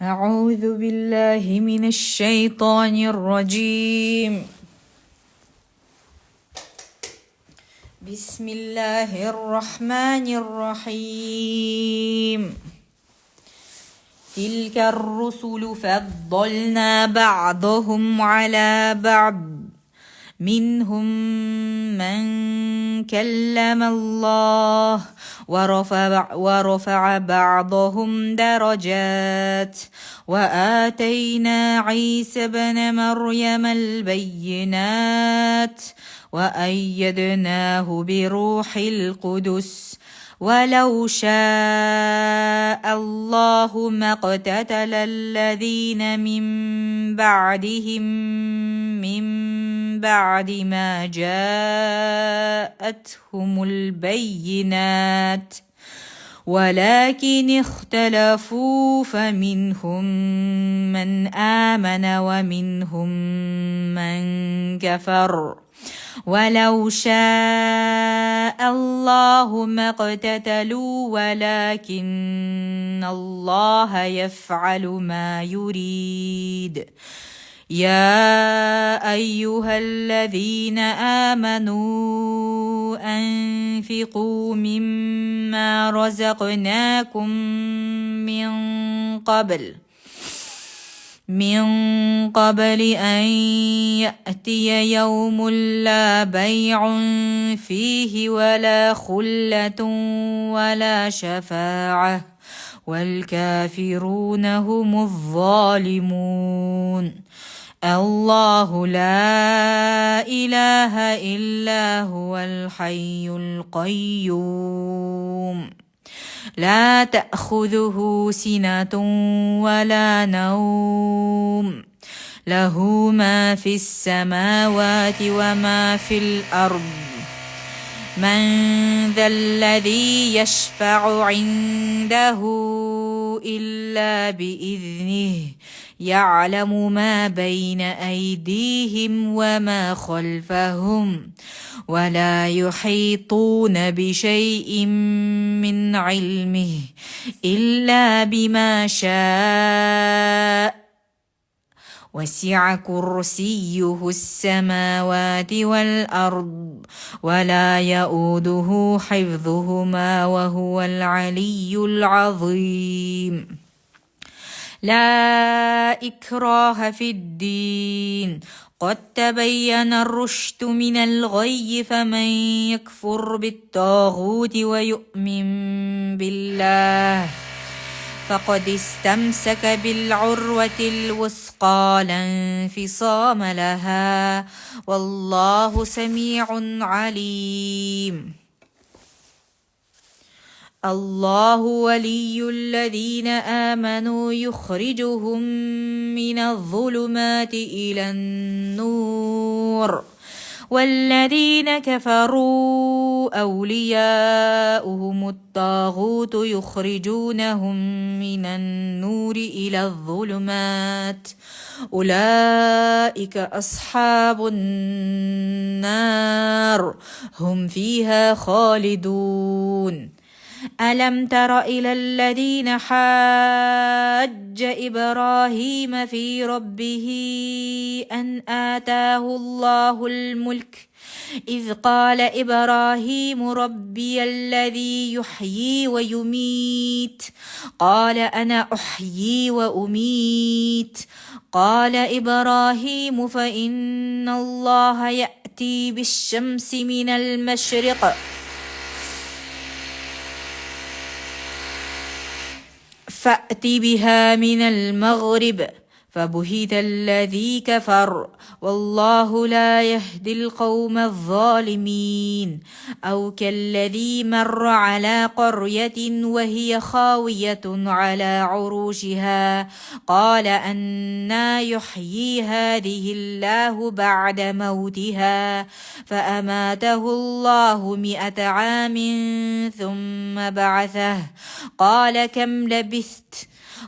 أعوذ بالله من الشيطان الرجيم. بسم الله الرحمن الرحيم. تلك الرسل فضلنا بعضهم على بعض، منهم من كلم الله ورفع بعضهم درجات، وآتينا عيسى ابن مريم البينات وأيدناه بروح القدس، ولو شاء الله ما اقتتل الذين من بعدهم من بعد ما جاءتهم البينات، ولكن اختلفوا فمنهم من آمن ومنهم من كفر، ولو شاء الله ما اقتتلوا ولكن الله يفعل ما يريد. يا أيها الذين آمنوا أنفقوا مما رزقناكم من قبل أن يأتي يوم لا بيع فيه ولا خلة ولا شفاعة، والكافرون هم الظالمون. الله لا إله إلا هو الحي القيوم، لا تأخذه سنة ولا نوم، له ما في السماوات وما في الأرض. من ذا الذي يشفع عنده إلا بإذنه، يعلم ما بين أيديهم وما خلفهم، ولا يحيطون بشيء من علمه إلا بما شاء، وسع كرسيه السماوات والأرض ولا يؤوده حفظهما وهو العلي العظيم. لا إكراه في الدين، قد تبين الرشد من الغي، فمن يكفر بالطاغوت ويؤمن بالله فقد استمسك بالعروة الوثقى لا انفصام لها، والله سميع عليم. الله ولي الذين آمنوا يخرجهم من الظلمات إلى النور، والذين كفروا أولياؤهم الطاغوت يخرجونهم من النور إلى الظلمات، أولئك أصحاب النار هم فيها خالدون. ألم تر إلى الذين حاج إبراهيم في ربه أن آتاه الله الملك، إذ قال إبراهيم ربي الذي يحيي ويميت، قال أنا أحيي وأميت. قال إبراهيم فإن الله يأتي بالشمس من المشرق فأت بها من المغرب، فبهت الذي كفر، والله لا يهدي القوم الظالمين. أو كالذي مر على قرية وهي خاوية على عروشها، قال أنى يحيي هذه الله بعد موتها، فأماته الله 100 عام ثم بعثه، قال كم لبثت؟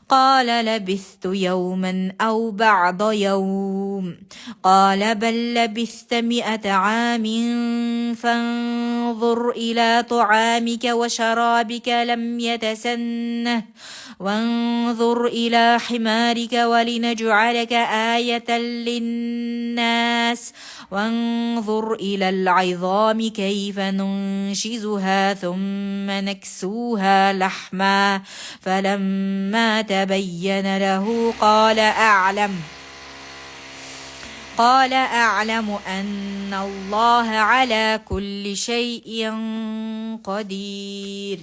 قال لبثت يوما أو بعض يوم قال بل لبثت 100 عام فانظر إلى طعامك وشرابك لم يتسنه وانظر إلى حمارك ولنجعلك آية للناس وانظر إلى العظام كيف ننشزها ثم نكسوها لحما فلما تبين له قال أعلم أن الله على كل شيء قدير.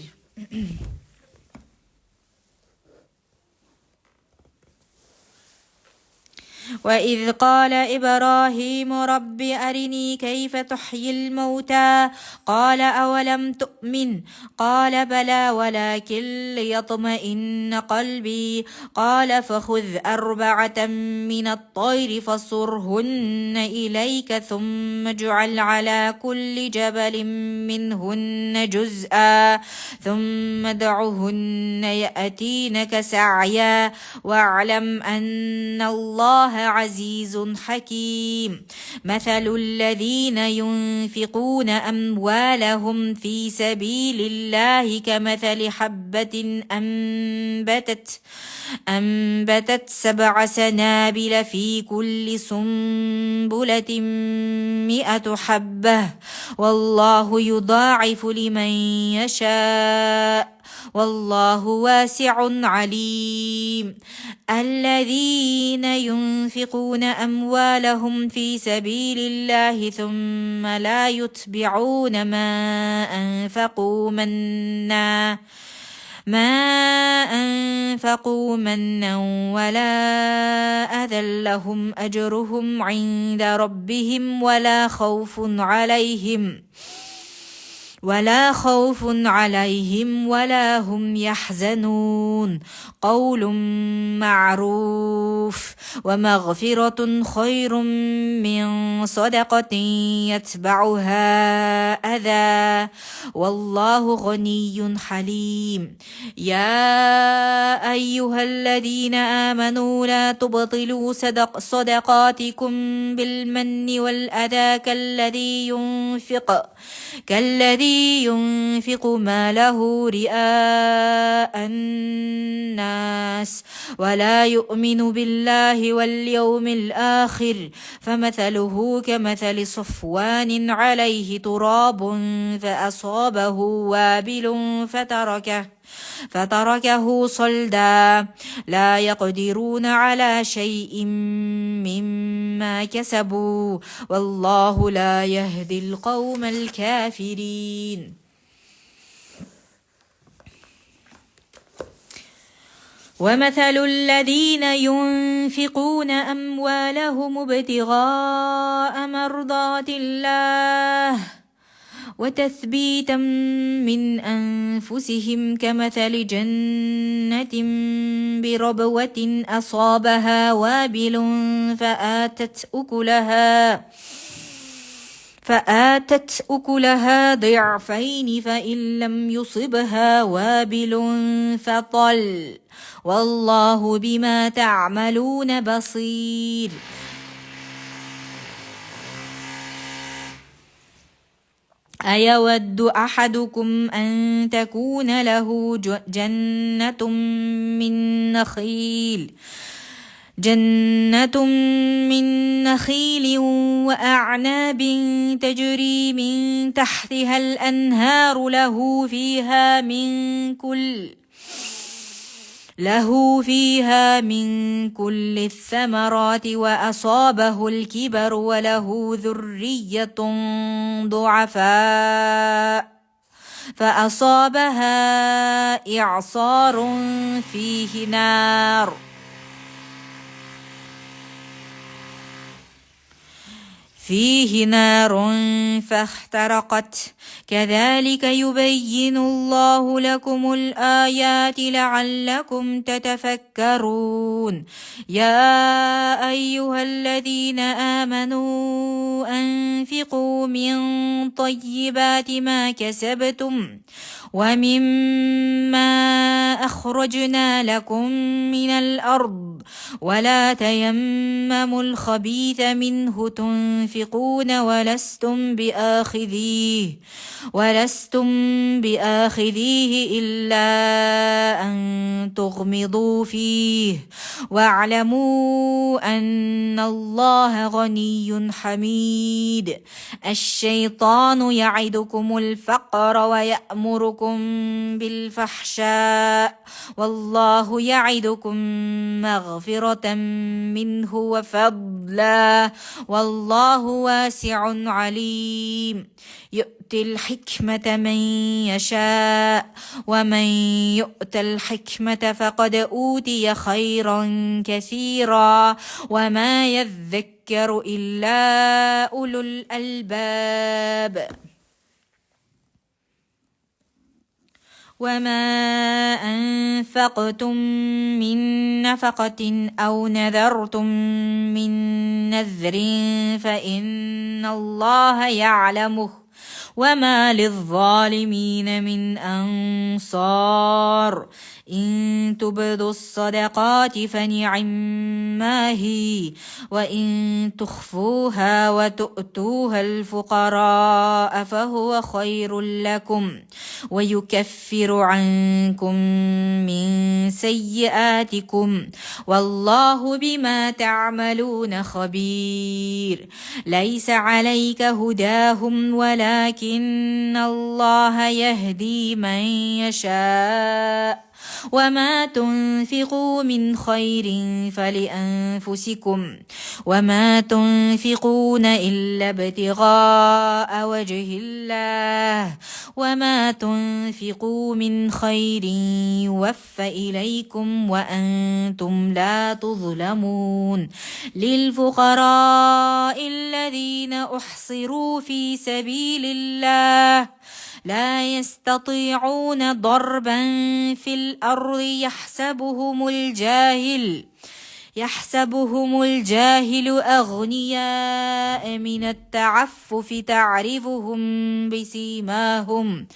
وإذ قال إبراهيم رب أرني كيف تحيي الموتى قال أولم تؤمن قال بلى ولكن ليطمئن قلبي قال فخذ 4 من الطير فصرهن إليك ثم اجعل على كل جبل منهن جزءا ثم ادعهن يأتينك سعيا واعلم أن الله عزيز حكيم. مثل الذين ينفقون أموالهم في سبيل الله كمثل حبة أنبتت 7 سنابل في كل سنبلة 100 حبة والله يضاعف لمن يشاء والله واسع عليم. الذين ينفقون أموالهم في سبيل الله ثم لا يتبعون ما أنفقوا منا ولا أذى لهم أجرهم عند ربهم ولا خوف عليهم ولا هم يحزنون. قول معروف ومغفرة خير من صدقة يتبعها أذى والله غني حليم. يا أيها الذين آمنوا لا تبطلوا صدقاتكم بالمن والأذى كالذي ينفق ماله رئاء الناس ولا يؤمن بالله واليوم الآخر فمثله كمثل صفوان عليه تراب فأصابه وابل فتركه صلدا لا يقدرون على شيء مما كسبوا والله لا يهدي القوم الكافرين. ومثل الذين ينفقون أموالهم ابتغاء مرضات الله وتثبيتا من أنفسهم كمثل جنة بربوة أصابها وابل فآتت أكلها ضعفين فإن لم يصبها وابل فطل والله بما تعملون بصير. أيود أحدكم أن تكون له جنة من نخيل وأعناب تجري من تحتها الأنهار له فيها من كل الثمرات وأصابه الكبر وله ذرية ضعفاء فأصابها إعصار فيه فيه نار فاحترقت كذلك يبين الله لكم الآيات لعلكم تتفكرون يا أيها الذين آمنوا أنفقوا من طيبات ما كسبتم ومما أخرجنا لكم من الأرض ولا تيمموا الخبيث منه تنفقون ولستم بآخذيه إلا أن تغمضوا فيه واعلموا أن الله غني حميد الشيطان يعدكم الفقر ويأمركم بالفحشاء والله يعدكم مغفرة منه وفضلا والله واسع عليم يؤتي الحكمة من يشاء ومن يؤت الحكمة فقد أوتي خيرا كثيرا وما يذكر إلا أولو الألباب وما أنفقتم من نفقة أو نذرتم من نذر فإن الله يعلمه وما للظالمين من أنصار إن تبدوا الصدقات فنعما هي وإن تخفوها وتؤتوها الفقراء فهو خير لكم ويكفر عنكم من سيئاتكم والله بما تعملون خبير ليس عليك هداهم ولكن الله يهدي من يشاء وما تنفقوا من خير فلأنفسكم وما تنفقون إلا ابتغاء وجه الله وما تنفقوا من خير يوفى إليكم وأنتم لا تظلمون للفقراء الذين أحصروا في سبيل الله لا يستطيعون ضربا في الأرض يحسبهم الجاهل أغنياء من التعفف تعرفهم بسيماهم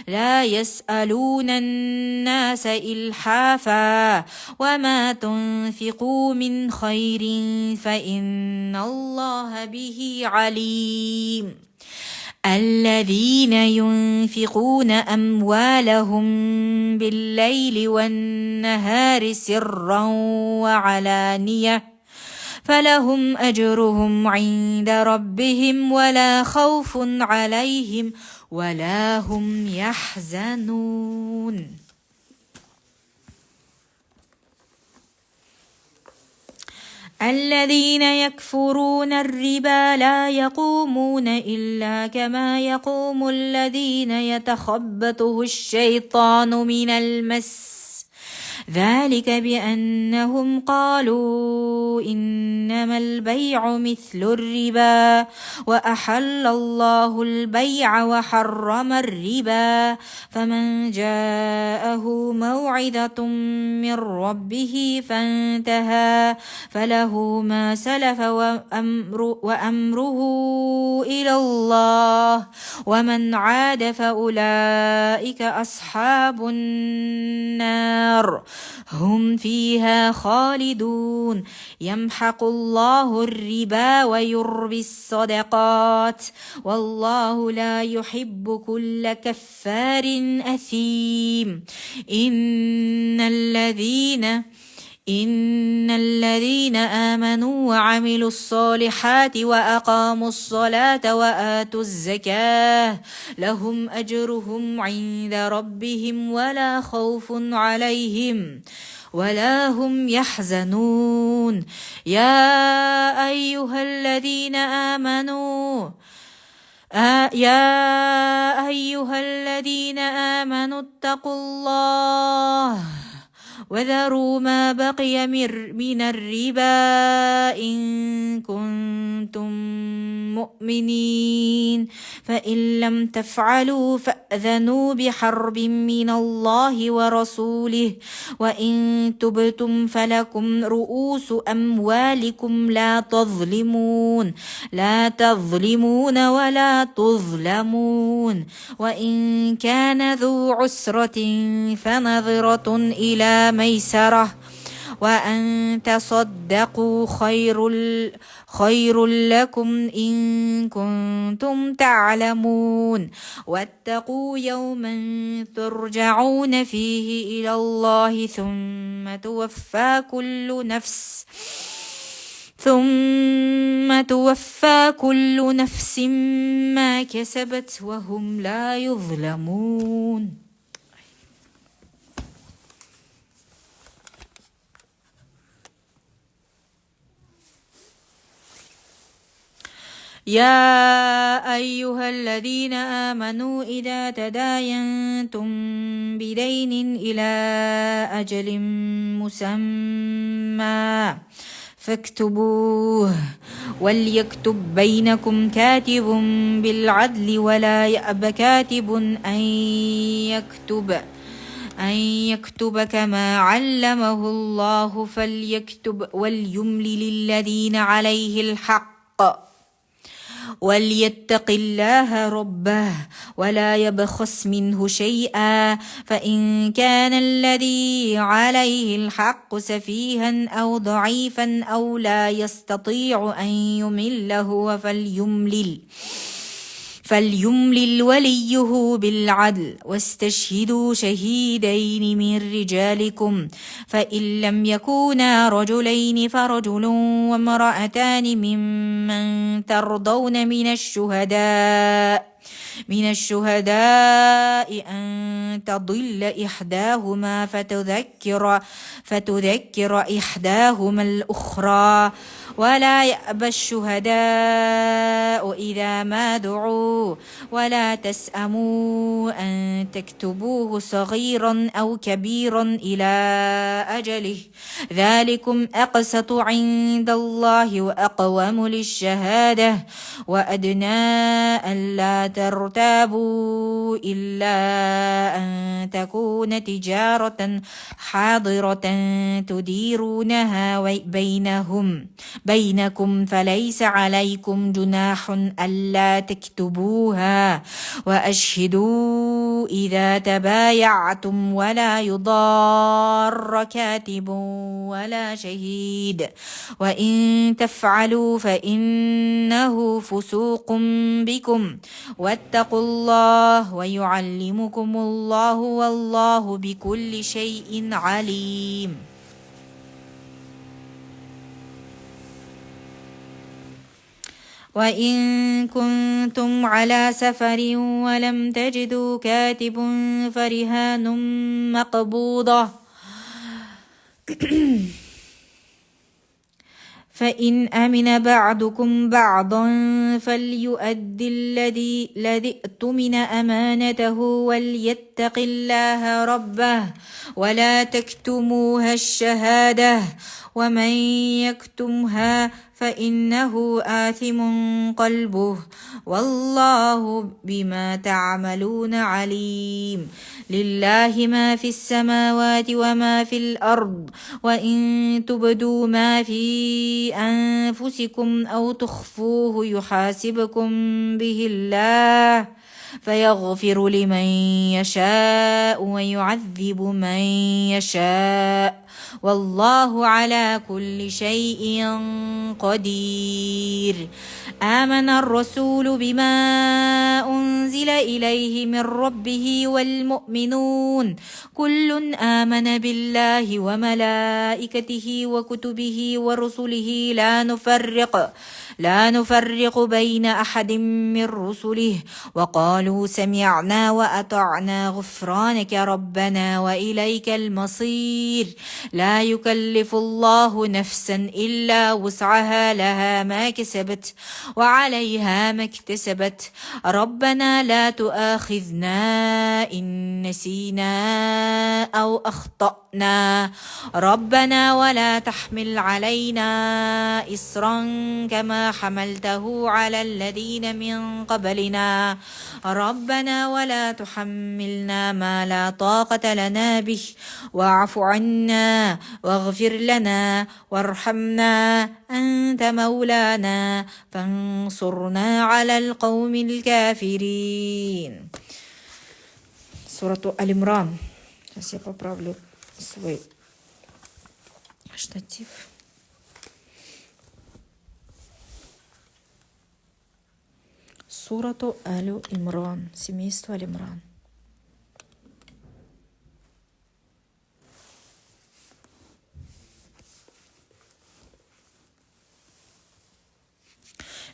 لا يسألون الناس إلحافا وما تنفقوا من خير فإن الله به عليم الذين ينفقون أموالهم بالليل والنهار سرا وعلانية فلهم أجرهم عند ربهم ولا خوف عليهم ولا هم يحزنون الذين يكفرون الربا لا يقومون إلا كما يقوم الذين يتخبطه الشيطان من المس ذلك بأنهم قالوا إنما البيع مثل الربا وأحل الله البيع وحرم الربا فمن جاءه موعظة من ربه فانتهى فله ما سلف وأمره إلى الله ومن عاد فأولئك أصحاب النار هم فيها خالدون يمحق الله الربا ويربي الصدقات والله لا يحب كل كفار أثيم إن الذين آمنوا وعملوا الصالحات وأقاموا الصلاة وآتوا الزكاة لهم أجرهم عند ربهم ولا خوف عليهم ولا هم يحزنون يا أيها الذين آمنوا اتقوا الله وذروا ما بقي من الربا إن كنتم مؤمنين فإن لم تفعلوا فأذنوا بحرب من الله ورسوله وإن تبتم فلكم رؤوس أموالكم لا تظلمون ولا تظلمون وإن كان ذو عسرة فنظرة إلى ميسرة وأن تصدقوا خير لكم إن كنتم تعلمون واتقوا يوما ترجعون فيه إلى الله ثم توفى كل نفس ما كسبت وهم لا يظلمون. يا أيها الذين آمنوا إذا تداينتم بدين إلى أجل مسمى فاكتبوه وليكتب بينكم كاتب بالعدل ولا يأب كاتب أن يكتب كما علمه الله فليكتب وليملل الذين عليه الحق وليتق الله ربه ولا يبخس منه شيئا فإن كان الذي عليه الحق سفيها أو ضعيفا أو لا يستطيع أن يمل هو فليملل وليه بالعدل واستشهدوا شهيدين من رجالكم فإن لم يكونا رجلين فرجل وامرأتان ممن ترضون من الشهداء أن تضل إحداهما فتذكر إحداهما الأخرى ولا يأبى الشهداء إذا ما دعوا ولا تسأموا أن تكتبوه صغيرا أو كبيرا إلى أجله ذلكم أقسط عند الله وأقوم للشهادة وأدنى ألا ترتابوا إلا أن تكون تجارة حاضرة تديرونها بينكم فليس عليكم جناح ألا تكتبوها وأشهدوا إذا تبايعتم ولا يضار كاتب ولا شهيد وإن تفعلوا فإنه فسوق بكم واتقوا الله ويعلمكم الله والله بكل شيء عليم. وإن كنتم على سفر ولم تجدوا كاتب فرهان مقبوضة فإن أمن بعضكم بعضا فليؤدي الذي اؤتمن أمانته وليتق الله ربه ولا تكتموها الشهادة ومن يكتمها فإنه آثم قلبه والله بما تعملون عليم. لله ما في السماوات وما في الأرض وإن تبدوا ما في أنفسكم أو تخفوه يحاسبكم به الله فيغفر لمن يشاء ويعذب من يشاء والله على كل شيء قدير. آمن الرسول بما أنزل إليه من ربه والمؤمنون كل آمن بالله وملائكته وكتبه ورسله لا نفرق بين أحد من رسله وقالوا سمعنا وأطعنا غفرانك ربنا وإليك المصير لا يكلف الله نفسا إلا وسعها لها ما كسبت وعليها ما اكتسبت ربنا لا تؤاخذنا إن نسينا أو أخطأنا ربنا ولا تحمل علينا إصرا كما حملته على الذين من قبلنا ربنا ولا تحملنا ما لا طاقة لنا به واعف عنا واغفر لنا وارحمنا أنت مولانا فانصرنا على القوم الكافرين. Surah Al-Imran. Сейчас я поправлю свой штатив. Сурату Аль-Имран. Семейство Аль-Имран.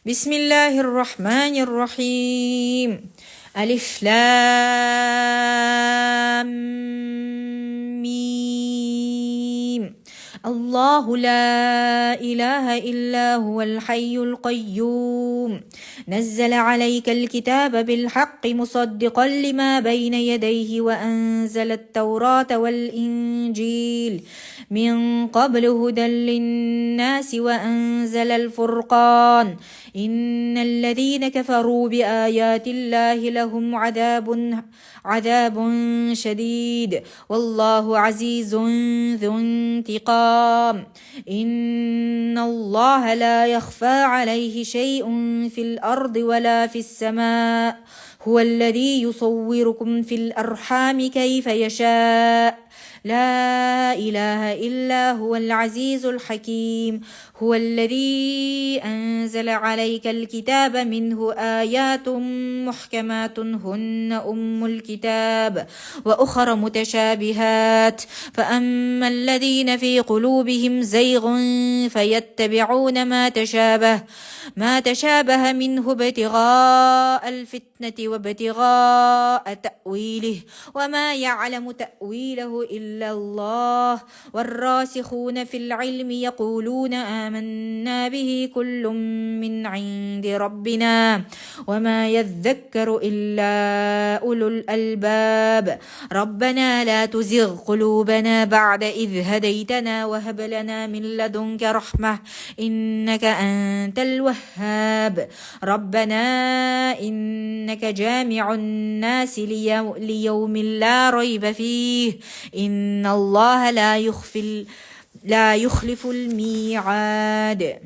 بسم الله الرحمن الرحيم. ألف لام ميم. الله لا إله إلا هو الحي القيوم نزل عليك الكتاب بالحق مصدقا لما بين يديه وأنزل التوراة والإنجيل من قبل هدى للناس وأنزل الفرقان إن الذين كفروا بآيات الله لهم عذاب شديد والله عزيز ذو انتقام إن الله لا يخفى عليه شيء في الأرض ولا في السماء هو الذي يصوركم في الأرحام كيف يشاء لا إله إلا هو العزيز الحكيم هو الذي أنزل عليك الكتاب منه آيات محكمات هن أم الكتاب وأخر متشابهات فأما الذين في قلوبهم زيغ فيتبعون ما تشابه منه ابتغاء الفتنة وابتغاء تأويله وما يعلم تأويله إلا الله والراسخون في العلم يقولون آمنا به كل من عند ربنا وما يذكر إلا أولو الألباب ربنا لا تزغ قلوبنا بعد إذ هديتنا وهب لنا من لدنك رحمة إنك أنت الوهاب ربنا إنك جامع الناس ليوم لا ريب فيه إن الله لا يخلف الميعاد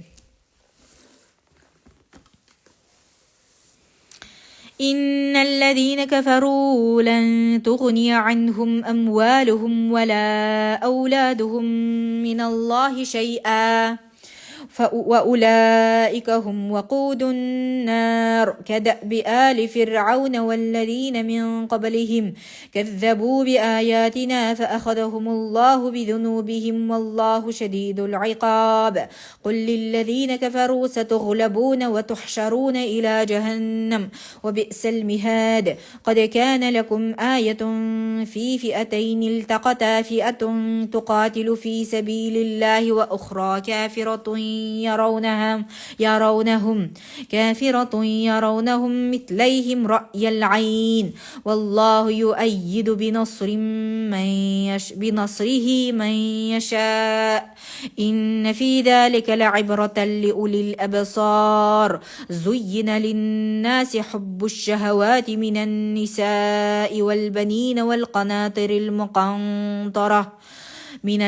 إن الذين كفروا لن تغني عنهم أموالهم ولا أولادهم من الله شيئا وأولئك هم وقود النار كدأب آل فرعون والذين من قبلهم كذبوا بآياتنا فأخذهم الله بذنوبهم والله شديد العقاب قل للذين كفروا ستغلبون وتحشرون إلى جهنم وبئس المهاد قد كان لكم آية في فئتين التقتا فئة تقاتل في سبيل الله وأخرى كافرة يرونهم مثليهم رأي العين والله يؤيد بنصره من يشاء إن في ذلك لعبرة لأولي الأبصار زين للناس حب الشهوات من النساء والبنين والقناطر المقنطرة من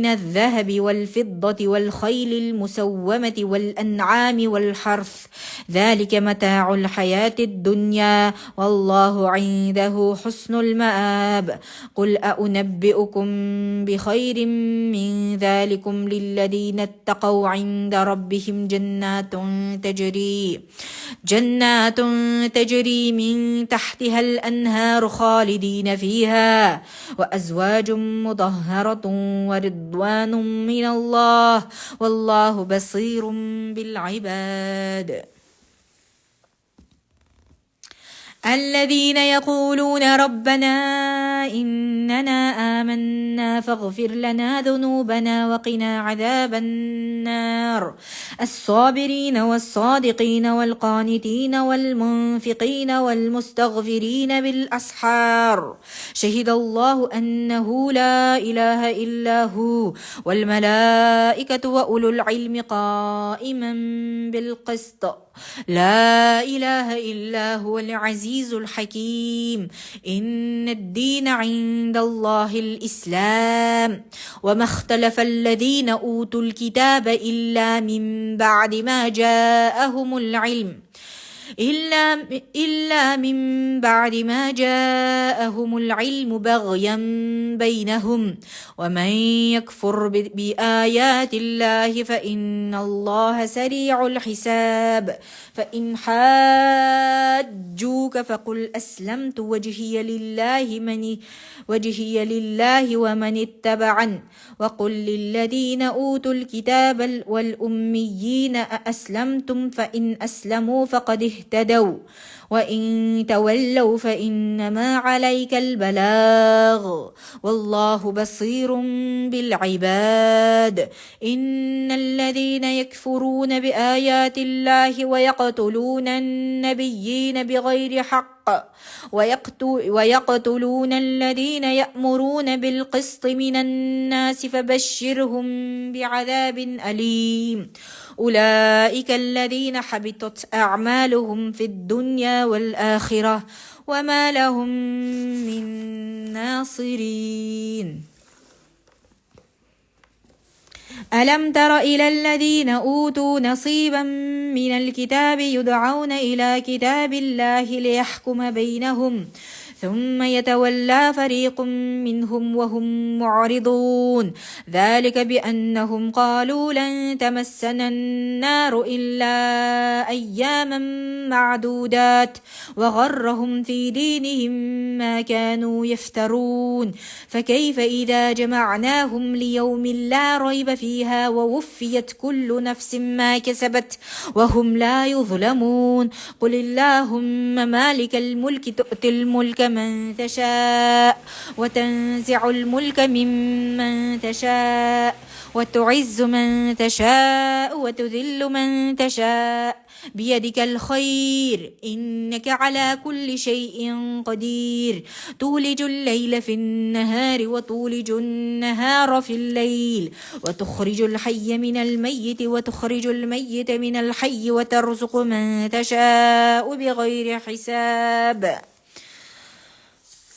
الذهب والفضة والخيل المسومة والأنعام والحرث ذلك متاع الحياة الدنيا والله عنده حسن المآب قل أنبئكم بخير من ذلكم للذين اتقوا عند ربهم جنات تجري من تحتها الأنهار خالدين فيها الله وأزواج مطهرة ورضوان من الله والله بصير بالعباد الذين يقولون ربنا إننا آمنا فاغفر لنا ذنوبنا وقنا عذاب النار الصابرين والصادقين والقانتين والمنفقين والمستغفرين بالأسحار شهد الله أنه لا إله إلا هو والملائكة وأولو العلم قائما بالقسط لا إله إلا هو العزيز الحكيم إن الدين عند الله الإسلام وما اختلف الذين أوتوا الكتاب إلا من بعد ما جاءهم العلم إلا من بعد ما جاءهم العلم بغيا بينهم ومن يكفر بآيات الله فإن الله سريع الحساب فإن حاجوك فقل أسلمت وجهي لله ومن اتبعن وقل للذين أوتوا الكتاب والأميين أأسلمتم فإن أسلموا فقد اهتدوا وإن تولوا فإنما عليك البلاغ والله بصير بالعباد إن الذين يكفرون بآيات الله ويقتلون النبيين بغير حق ويقتلون الذين يأمرون بالقسط من الناس فبشرهم بعذاب أليم أولئك الذين حبطت أعمالهم في الدنيا والآخرة وما لهم من ناصرين ألم تر إلى الذين أوتوا نصيبا من الكتاب يدعون إلى كتاب الله ليحكم بينهم ثم يتولى فريق منهم وهم معرضون ذلك بأنهم قالوا لن تمسنا النار إلا أياما معدودات وغرهم في دينهم ما كانوا يفترون فكيف إذا جمعناهم ليوم لا ريب فيها ووفيت كل نفس ما كسبت وهم لا يظلمون قل اللهم مالك الملك تؤتي الملك من تشاء وتنزع الملك ممن تشاء وتعز من تشاء وتذل من تشاء بيدك الخير إنك على كل شيء قدير تولج الليل في النهار وتولج النهار في الليل وتخرج الحي من الميت وتخرج الميت من الحي وترزق من تشاء بغير حساب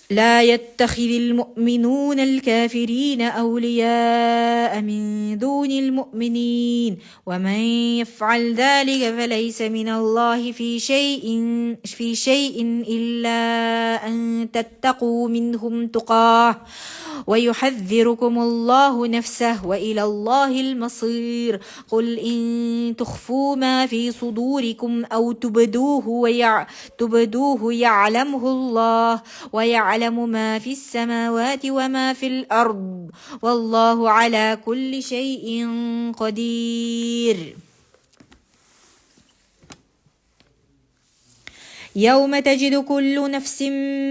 لا يتخذ المؤمنون الكافرين أولياء من دون المؤمنين ومن يفعل ذلك فليس من الله في شيء إلا أن تتقوا منهم تقاه ويحذركم الله نفسه وإلى الله المصير قل إن تخفوا ما في صدوركم أو تبدوه يعلمه الله ويعلم ما في السماوات وما في الأرض والله على كل شيء قدير يوم تجد كل نفس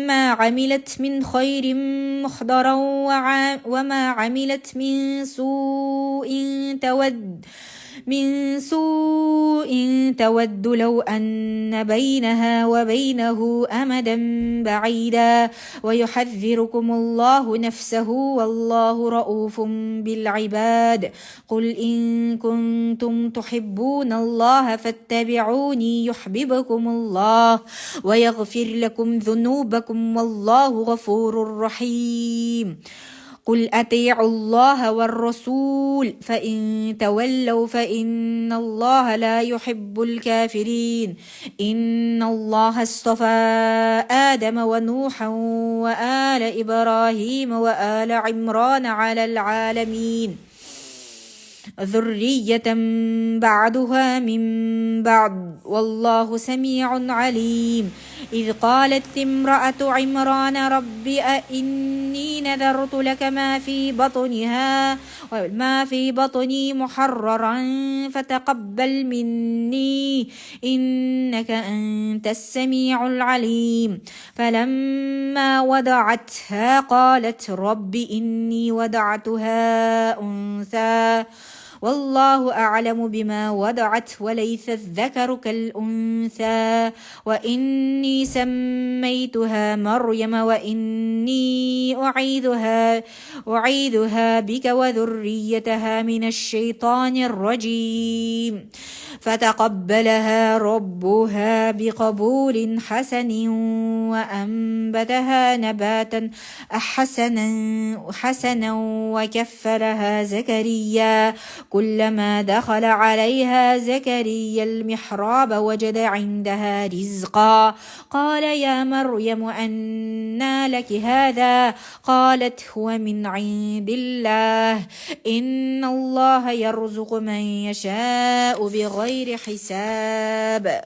ما عملت من خير محضرا وما عملت من سوء تود لو أن بينها وبينه أمدا بعيدا ويحذركم الله نفسه والله رؤوف بالعباد قل إن كنتم تحبون الله فاتبعوني يحببكم الله ويغفر لكم ذنوبكم والله غفور رحيم قل أطيعوا الله والرسول فإن تولوا فإن الله لا يحب الكافرين إن الله اصطفى آدم ونوحا وآل إبراهيم وآل عمران على العالمين ذرية بعضها من بعض والله سميع عليم. إذ قالت امرأة عمران رب إني نذرت لك ما في بطني محررا فتقبل مني إنك أنت السميع العليم. فلما وضعتها قالت رب إني وضعتها أنثى والله أعلم بما وضعت وليس الذكر كالأنثى وإني سميتها مريم وإني أعيذها بك وذريتها من الشيطان الرجيم. فتقبلها ربها بقبول حسن وأنبتها نباتا حسنا وكفلها زكريا كلما دخل عليها زكريا المحراب وجد عندها رزقا قال يا مريم أنى لك هذا قالت هو من عند الله إن الله يرزق من يشاء بغير حساب.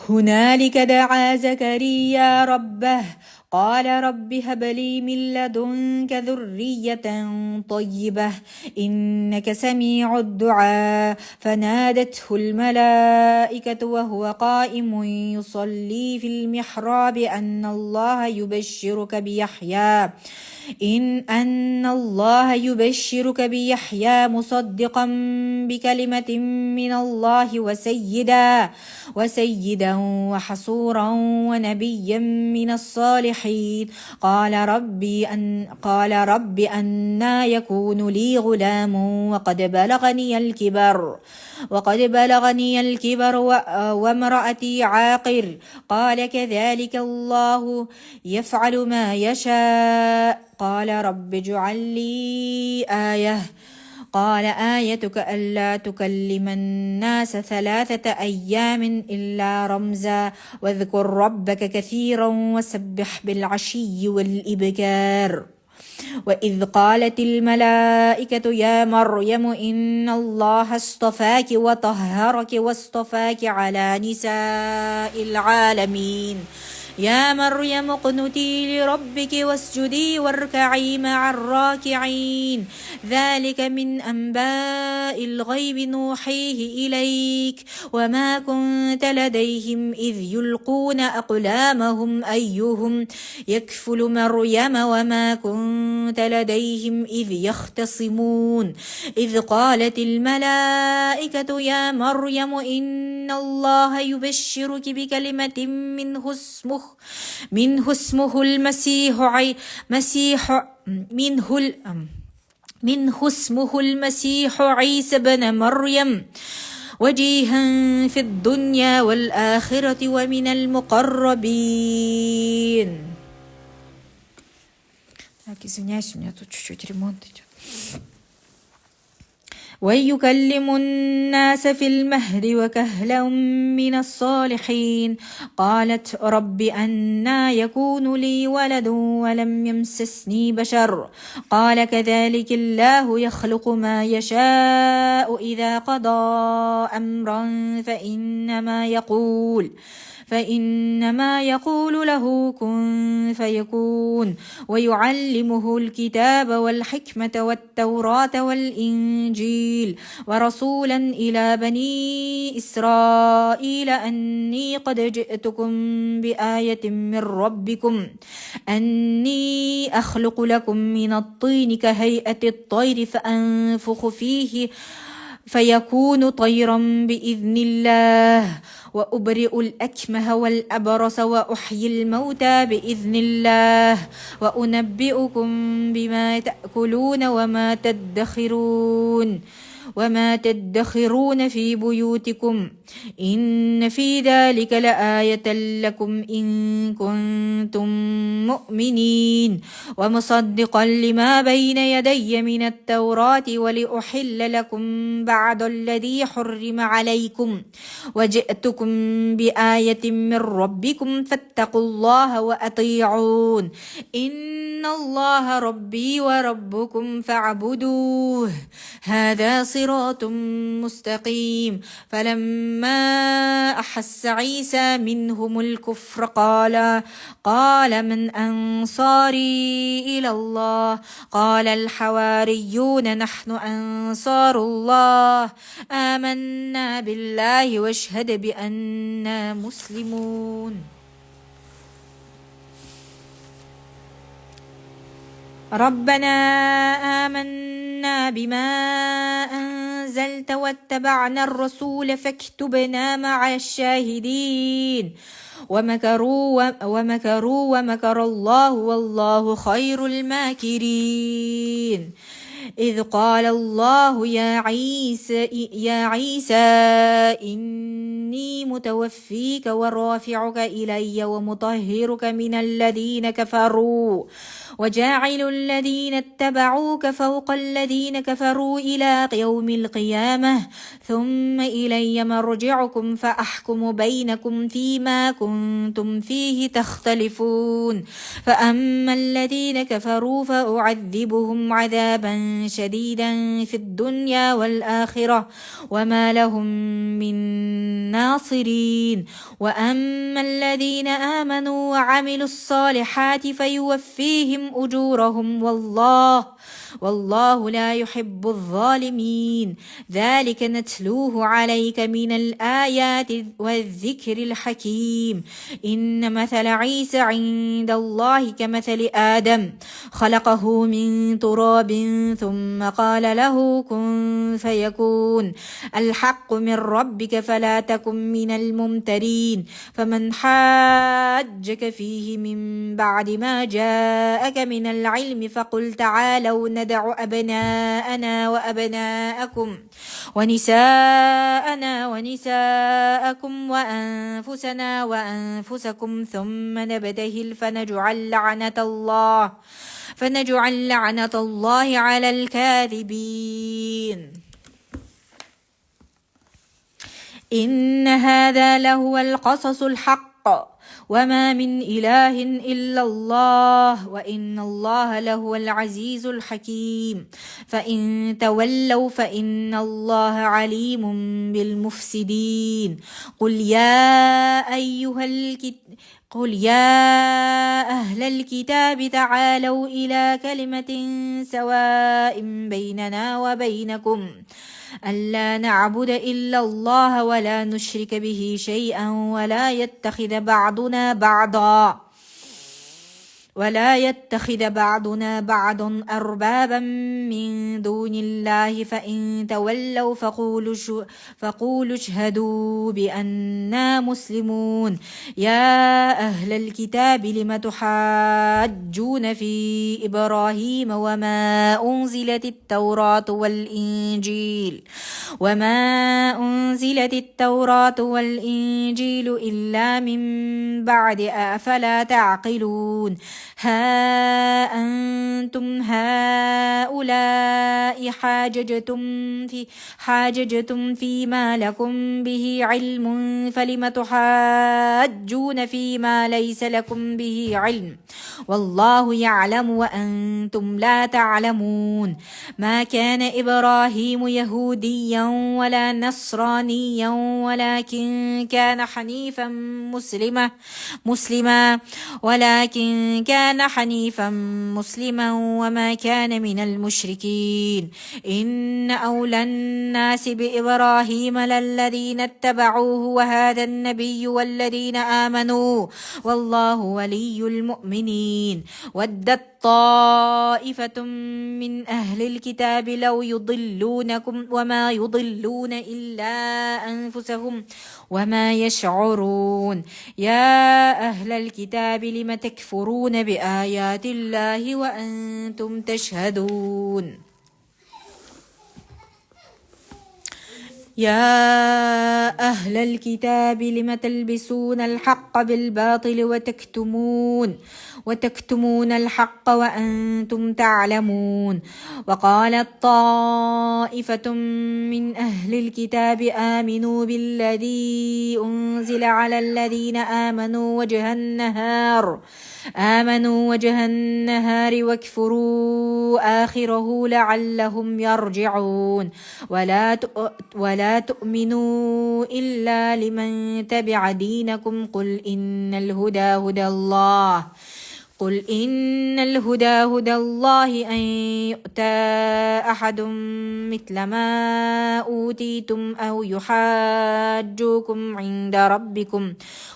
هنالك دعا زكريا ربه قال رب هب لي من لدنك ذرية طيبة إنك سميع الدعاء. فنادته الملائكة وهو قائم يصلي في المحراب أن الله يبشرك بيحيى مصدقا بكلمة من الله وسيدا وحصورا ونبيا من الصالحين. قال رب أنى يكون لي غلام وقد بلغني الكبر وامرأتي عاقر قال كذلك الله يفعل ما يشاء. قال رب اجعل لي آية قال آيتك ألا تكلم الناس 3 أيام إلا رمزا واذكر ربك كثيرا وسبح بالعشي والإبكار. وإذ قالت الملائكة يا مريم إن الله اصطفاك وطهرك واصطفاك على نساء العالمين يا مريم اقنتي لربك واسجدي واركعي مع الراكعين. ذلك من أنباء الغيب نوحيه إليك وما كنت لديهم إذ يلقون أقلامهم أيهم يكفل مريم وما كنت لديهم إذ يختصمون. إذ قالت الملائكة يا مريم إن الله يبشرك بكلمة منه اسمه المسيح عيسى بن مريم وجيها في الدنيا والآخرة ومن المقربين. Так, извиняюсь, у меня тут чуть-чуть ремонт идет. ويكلم الناس في المهد وكهلا من الصالحين. قالت رب أنى يكون لي ولد ولم يمسسني بشر قال كذلك الله يخلق ما يشاء إذا قضى أمرا فإنما يقول له كن فيكون. ويعلمه الكتاب والحكمة والتوراة والإنجيل ورسولا إلى بني إسرائيل أني قد جئتكم بآية من ربكم أني أخلق لكم من الطين كهيئة الطير فأنفخ فيه فيكون طيرا بإذن الله وأبرئ الأكمه والأبرص وأحيي الموتى بإذن الله وأنبئكم بما تأكلون وما تدخرون وما تدخرون في بيوتكم إن في ذلك لآية لكم إن كنتم مؤمنين ومصدقا لما بين يدي من التوراة ولأحل لكم بعض الذي حرم عليكم وجئتكم بآية من ربكم فاتقوا الله وأطيعون إن الله ربي وربكم فاعبدوه هذا صراط مستقيم فلما أحس عيسى منهم الكفر قال من أنصاري إلى الله قال الحواريون نحن أنصار الله آمنا بالله واشهد بأننا مسلمون ربنا آمنا بما أنزلت واتبعنا الرسول فاكتبنا مع الشاهدين ومكروا ومكر الله والله خير الماكرين إذ قال الله يا عيسى إني متوفيك ورافعك إلي ومطهرك من الذين كفروا وجاعل الذين اتبعوك فوق الذين كفروا إلى يوم القيامة ثم إلي مرجعكم فأحكم بينكم فيما كنتم فيه تختلفون فأما الذين كفروا فأعذبهم عذابا شديدا في الدنيا والآخرة وما لهم من ناصرين وأما الذين آمنوا وعملوا الصالحات فيوفيهم أجورهم والله لا يحب الظالمين ذلك نتلوه عليك من الآيات والذكر الحكيم إن مثل عيسى عند الله كمثل آدم خلقه من تراب ثم قال له كن فيكون الحق من ربك فلا تكن من الممترين فمن حاجك فيه من بعد ما جاءك من العلم فقل تعالوا ندع أبناءنا وأبناءكم ونساءنا ونساءكم وأنفسنا وأنفسكم ثم نبتهل فنجعل لعنة الله على الكاذبين إن هذا لهو القصص الحق وما من إله إلا الله وإن الله لهو العزيز الحكيم فإن تولوا فإن الله عليم بالمفسدين قل يا أهل الكتاب تعالوا إلى كلمة سواء بيننا وبينكم ألا نعبد إلا الله ولا نشرك به شيئا ولا يتخذ بعضنا بعضا أربابا من دون الله فإن تولوا فقولوا اشهدوا بأننا مسلمون يا أهل الكتاب لم تحاجون في إبراهيم وما أنزلت التوراة والإنجيل إلا من بعد أفلا تعقلون ها أنتم هؤلاء حاججتم فيما لكم به علم فلم تحاجون فيما ليس لكم به علم والله يعلم وأنتم لا تعلمون ما كان إبراهيم يهوديا ولا نصرانيا ولكن كان حنيفا مسلما وما كان من المشركين إن أولى الناس بإبراهيم للذين اتبعوه وهذا النبي والذين آمنوا والله ولي المؤمنين ودت طائفة من أهل الكتاب لو يضلونكم وما يضلون إلا أنفسهم وما يشعرون يا أهل الكتاب لم تكفرون بآيات الله وأنتم تشهدون يا أهل الكتاب لم تلبسون الحق بالباطل وتكتمون الحق وأنتم تعلمون. وقالت طائفة من أهل الكتاب آمنوا بالذي أنزل على الذين آمنوا وجه النهار واكفروا آخره لعلهم يرجعون. ولا تؤمنوا إلا لمن تبع دينكم قل إن الهدى هدى الله أن يؤتى أحد مثل ما أوتيتم أو يحاجوكم عند ربكم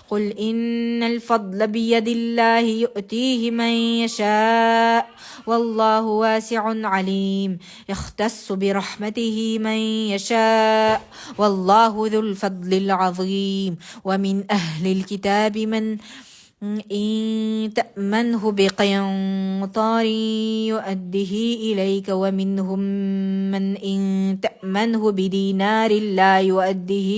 قل إن الفضل بيد الله يؤتيه من يشاء والله واسع عليم. يختص برحمته من يشاء والله ذو الفضل العظيم. ومن أهل الكتاب من إن تأمنه بقنطار يؤده إليك ومنهم من إن تأمنه بدينار لا يؤده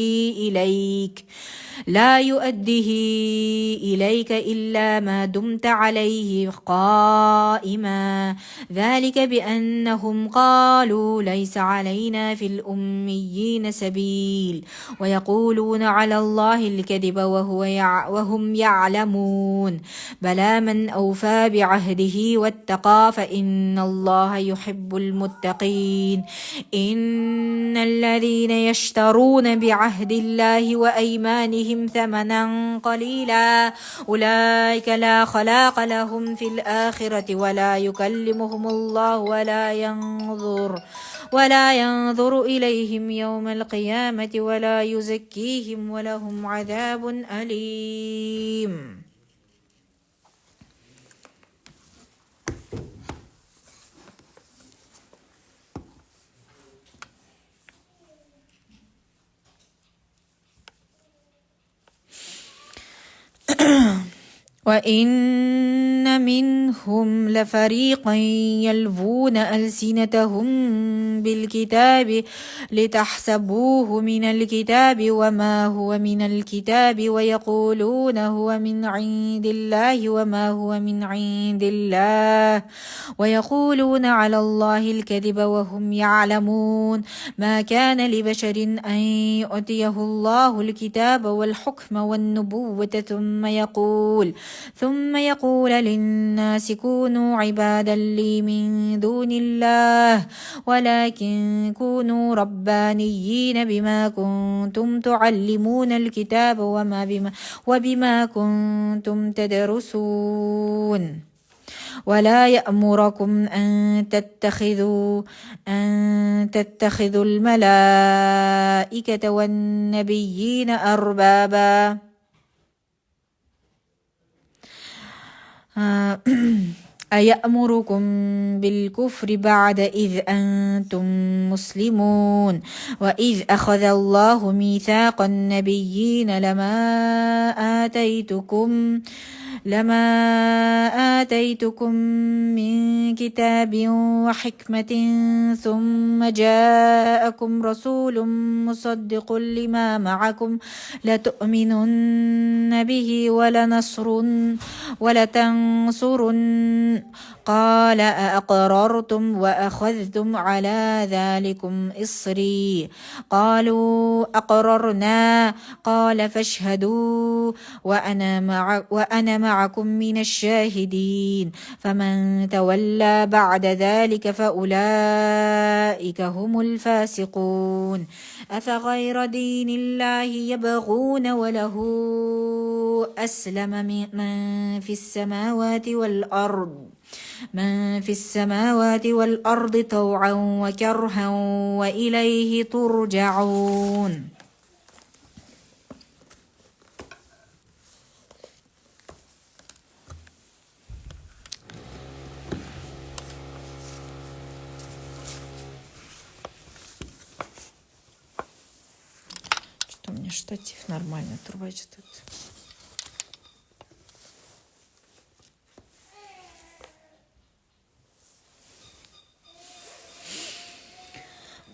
إليك إلا ما دمت عليه قائما ذلك بأنهم قالوا ليس علينا في الأميين سبيل ويقولون على الله الكذب وهم يعلمون. بلى من أوفى بعهده واتقى فإن الله يحب المتقين. إن الذين يشترون بعهد الله وأيمانهم ثمنا قليلا أولئك لا خلاق لهم في الآخرة ولا يكلمهم الله ولا ينظر إليهم يوم القيامة ولا يزكيهم ولهم عذاب أليم. وإن منهم لفريقا يلوون ألسنتهم بالكتاب لتحسبوه من الكتاب وما هو من الكتاب ويقولون هو من عند الله وما هو من عند الله ويقولون على الله الكذب وهم يعلمون. ما كان لبشر أن يؤتيه الله الكتاب والحكم والنبوة ثم يقول للناس كونوا عبادا لي من دون الله ولكن كونوا ربانيين بما كنتم تعلمون الكتاب وبما كنتم تدرسون. ولا يأمركم أن تتخذوا الملائكة والنبيين أربابا أيأمركم بالكفر بعد إذ أنتم مسلمون. وإذ أخذ الله ميثاق النبيين لما آتيتكم من كتاب وحكمة ثم جاءكم رسول مصدق لما معكم لتؤمنن به ولتنصرن قال أأقررتم وأخذتم على ذلكم إصري قالوا أقررنا قال فاشهدوا وأنا معكم من الشاهدين. فمن تولى بعد ذلك فأولئك هم الفاسقون. أفغير دين الله يبغون وله أسلم من في السماوات والأرض طوعا وكرها وإليه ترجعون. Что у меня штатив нормально трубачит тут.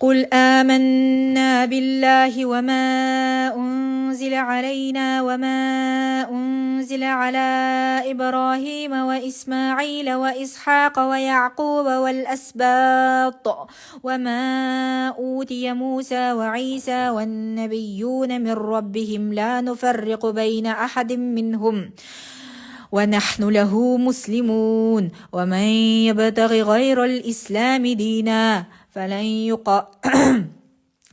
قل آمنا بالله وما أنزل علينا وما أنزل على إبراهيم وإسماعيل وإسحاق ويعقوب والأسباط وما أوتي موسى وعيسى والنبيون من ربهم لا نفرق بين أحد منهم ونحن له مسلمون ومن يبتغ غير الإسلام دينا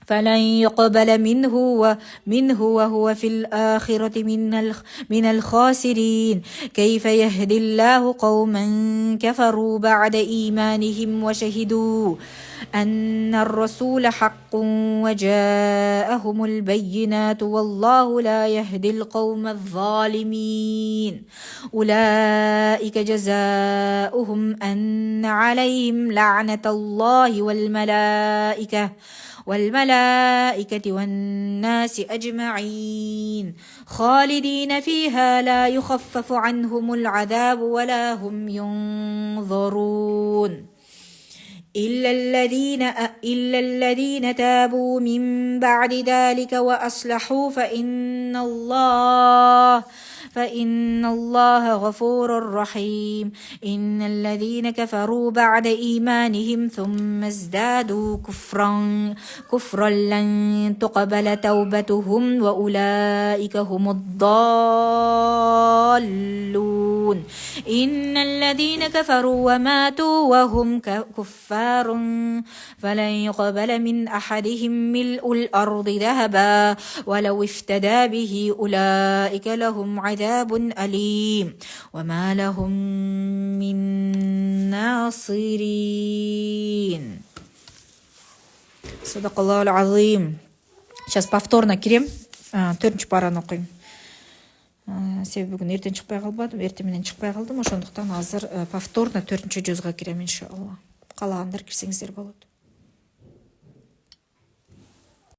فلن يقبل منه وهو في الآخرة من الخاسرين. كيف يهدي الله قوما كفروا بعد إيمانهم وشهدوا أن الرسول حق وجاءهم البينات والله لا يهدي القوم الظالمين. أولئك جزاؤهم أن عليهم لعنة الله والملائكة والناس أجمعين خالدين فيها لا يخفف عنهم العذاب ولا هم ينظرون إلا الذين تابوا من بعد ذلك وأصلحوا فإن الله غفور رحيم. إن الذين كفروا بعد إيمانهم ثم ازدادوا كفرا لن تقبل توبتهم وأولئك هم الضالون. إن الذين كفروا وماتوا وهم كفار فلن يقبل من أحدهم ملء الأرض ذهبا ولو افتدى به أولئك لهم عذاب أليم وما لهم من ناصرين. صدق الله العظيم. Сейчас повторно кирем, төртінші параны оқимын. Себебі бүгін ертең шықпай қалбадым, ертеменен шықпай қалдым, ошондуктан азыр повторно төртінші жүзға кирем иншалла. Қалағандар кирсеңіздер болады.